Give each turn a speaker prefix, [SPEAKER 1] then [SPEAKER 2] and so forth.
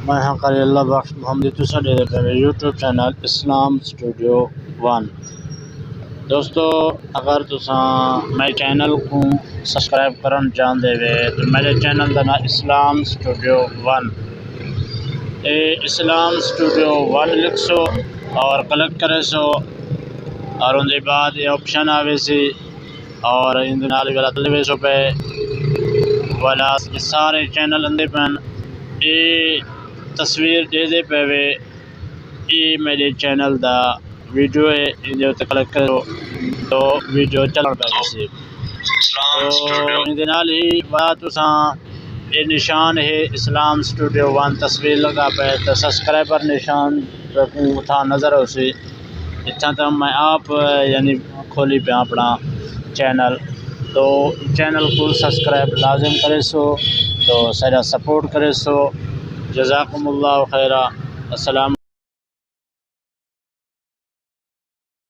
[SPEAKER 1] میں ہاں قاری اللہ بخش محمد تسا دے میرے یوٹیوب چینل اسلام اسٹوڈیو 1 دوستو اگر تساں میرے چینل کو سبسکرائب کرن چاہتے وے تو میرے چینل کا نام اسلام اسٹوڈیو 1 اسلام اسٹوڈیو 1 لکھ سو اور کلک کرے سو اور ان کے بعد یہ آپشن آوے سی اور ان والا تلوے سو پہ والا سارے چینل اندے پن یہ تصویر دے دے پہ وے یہ میرے چینل دا ویڈیو ہے یہ کلک کرو تو ویڈیو چلن پہ سی تو ان ہی بات تساں یہ نشان ہے اسلام اسٹوڈیو 1 تصویر لگا پہ تو سبسکرائبر نشان تھا نظر ہو سی اتنا تو میں آپ یعنی کھولی پہ اپنا چینل تو چینل کو سبسکرائب لازم کرے سو تو سارا سپورٹ کرے سو جزاکم اللہ خیرہ السلام